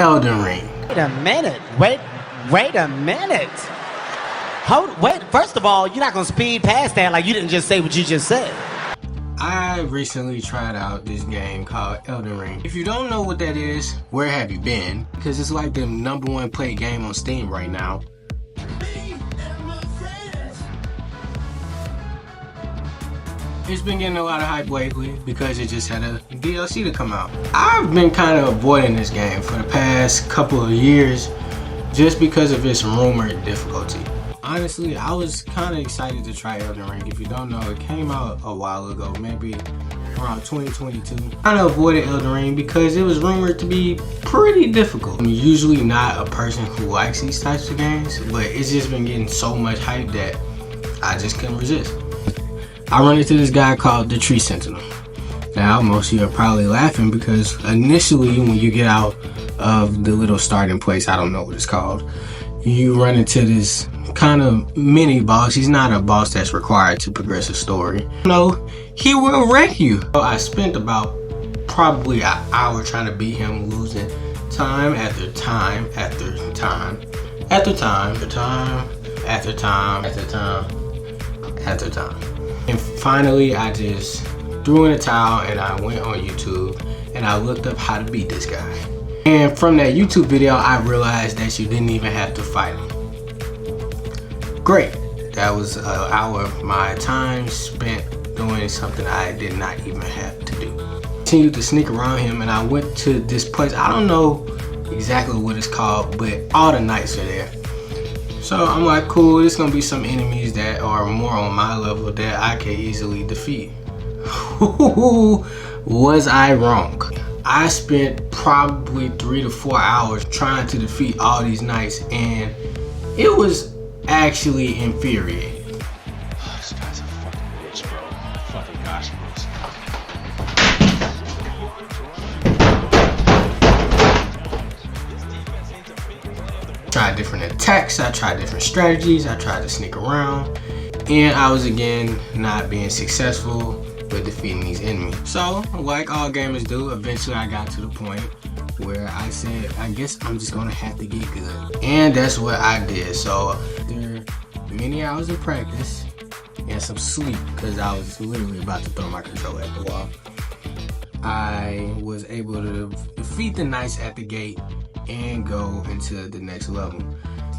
Elden Ring. Wait a minute. Wait a minute. Wait, first of all, you're not gonna speed past that like you didn't just say what you just said. I recently tried out this game called Elden Ring. If you don't know what that is, where have you been? Because it's like the #1 played game on Steam right now. It's been getting a lot of hype lately because it just had a DLC to come out. I've been kind of avoiding this game for the past couple of years just because of its rumored difficulty. Honestly, I was kind of excited to try Elden Ring. If you don't know, it came out a while ago, maybe around 2022. I kind of avoided Elden Ring because it was rumored to be pretty difficult. I'm usually not a person who likes these types of games, but it's just been getting so much hype that I just couldn't resist. I run into this guy called the Tree Sentinel. Now, most of you are probably laughing because initially when you get out of the little starting place, I don't know what it's called, you run into this kind of mini boss. He's not a boss that's required to progress a story. No, he will wreck you. So I spent about probably an hour trying to beat him, losing time after time after time after time after time after time after time after time. And finally, I just threw in a towel and I went on YouTube and I looked up how to beat this guy. And from that YouTube video, I realized that you didn't even have to fight him. Great. That was an hour of my time spent doing something I did not even have to do. Continued to sneak around him and I went to this place. I don't know exactly what it's called, but all the knights are there. So I'm like, cool, there's gonna be some enemies that are more on my level that I can easily defeat. Was I wrong? I spent probably 3 to 4 hours trying to defeat all these knights and it was actually infuriating. This guy's a fucking bitch, bro. Fucking gosh, bros. Tried different attacks, I tried different strategies, I tried to sneak around, and I was again not being successful with defeating these enemies. So, like all gamers do, eventually I got to the point where I said, I guess I'm just gonna have to get good. And that's what I did. So, after many hours of practice and some sleep, because I was literally about to throw my controller at the wall, I was able to defeat the knights at the gate and go into the next level.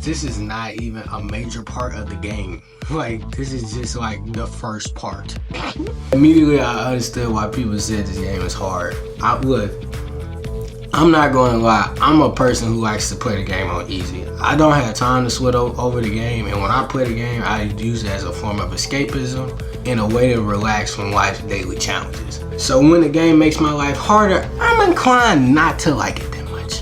This is not even a major part of the game. Like, this is just like the first part. Immediately I understood why people said this game is hard. Look, I'm not gonna lie, I'm a person who likes to play the game on easy. I don't have time to sweat over the game, and when I play the game, I use it as a form of escapism and a way to relax from life's daily challenges. So when the game makes my life harder, I'm inclined not to like it that much.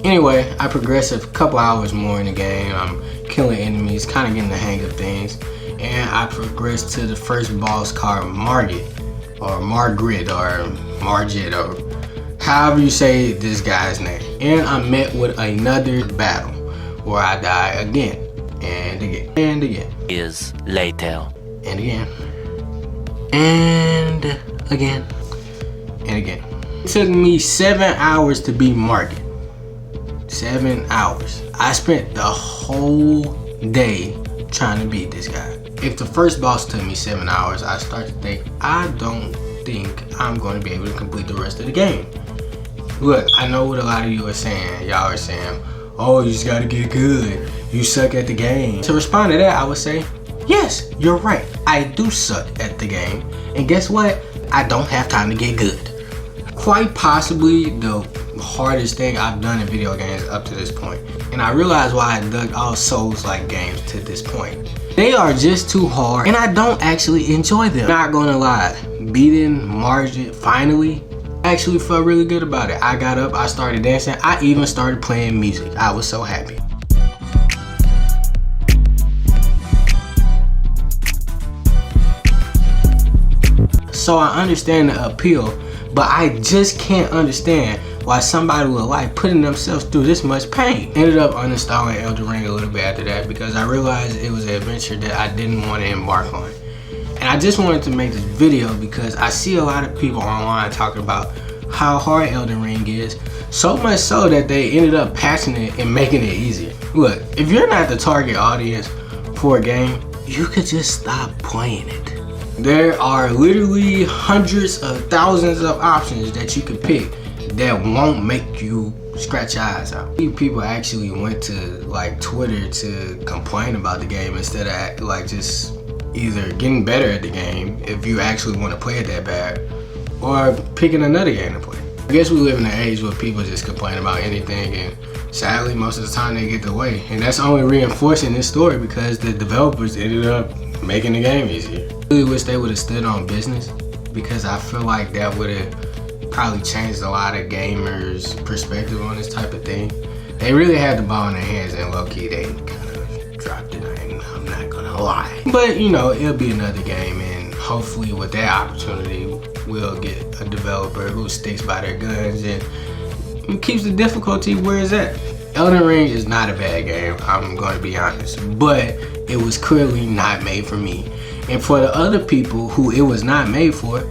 Anyway, I progressed a couple hours more in the game. I'm killing enemies, kind of getting the hang of things, and I progressed to the first boss called Margit, or Margaret, or Margit, or however you say this guy's name. And I met with another battle where I die again and again and again. Years later. And again and again and again. It took me 7 hours to beat Margit. 7 hours. I spent the whole day trying to beat this guy. If the first boss took me 7 hours, I start to think, I don't think I'm going to be able to complete the rest of the game. Look, I know what a lot of you are saying. Y'all are saying, oh, you just gotta get good. You suck at the game. To respond to that, I would say, yes, you're right. I do suck at the game. And guess what? I don't have time to get good. Quite possibly the hardest thing I've done in video games up to this point. And I realized why I dug all Souls-like games to this point. They are just too hard and I don't actually enjoy them. Not gonna lie, beating Margit finally, I actually felt really good about it. I got up, I started dancing, I even started playing music. I was so happy. So I understand the appeal, but I just can't understand why somebody would like putting themselves through this much pain. Ended up uninstalling Elden Ring a little bit after that because I realized it was an adventure that I didn't want to embark on. And I just wanted to make this video because I see a lot of people online talking about how hard Elden Ring is, so much so that they ended up patching it and making it easier. Look, if you're not the target audience for a game, you could just stop playing it. There are literally hundreds of thousands of options that you can pick that won't make you scratch your eyes out. People actually went to like Twitter to complain about the game instead of like just either getting better at the game if you actually want to play it that bad, or picking another game to play. I guess we live in an age where people just complain about anything, and sadly most of the time they get their way, and that's only reinforcing this story because the developers ended up making the game easier. I really wish they would have stood on business, because I feel like that would have probably changed a lot of gamers' perspective on this type of thing. They really had the ball in their hands, and low-key they kind of dropped it. I'm not gonna lie. But you know, it'll be another game, and hopefully with that opportunity, we'll get a developer who sticks by their guns and keeps the difficulty where it's at. Elden Ring is not a bad game, I'm going to be honest, but it was clearly not made for me. And for the other people who it was not made for,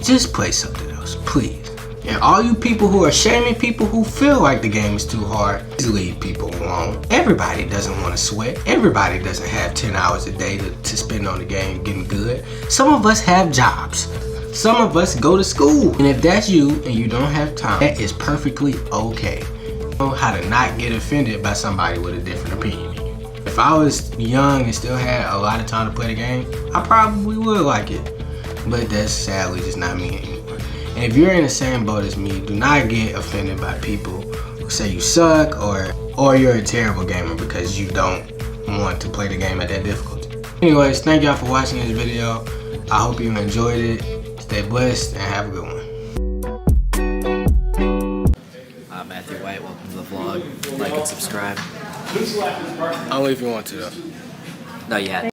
just play something else, please. And all you people who are shaming people who feel like the game is too hard, just leave people alone. Everybody doesn't want to sweat. Everybody doesn't have 10 hours a day to spend on the game getting good. Some of us have jobs. Some of us go to school. And if that's you and you don't have time, that is perfectly okay. Know how to not get offended by somebody with a different opinion. If I was young and still had a lot of time to play the game, I probably would like it. But that's sadly just not me anymore. And if you're in the same boat as me, do not get offended by people who say you suck or you're a terrible gamer because you don't want to play the game at that difficulty. Anyways, thank y'all for watching this video. I hope you enjoyed it. Stay blessed and have a good one. Matthew White, welcome to the vlog. Like and subscribe. Only if you want to though. No, you had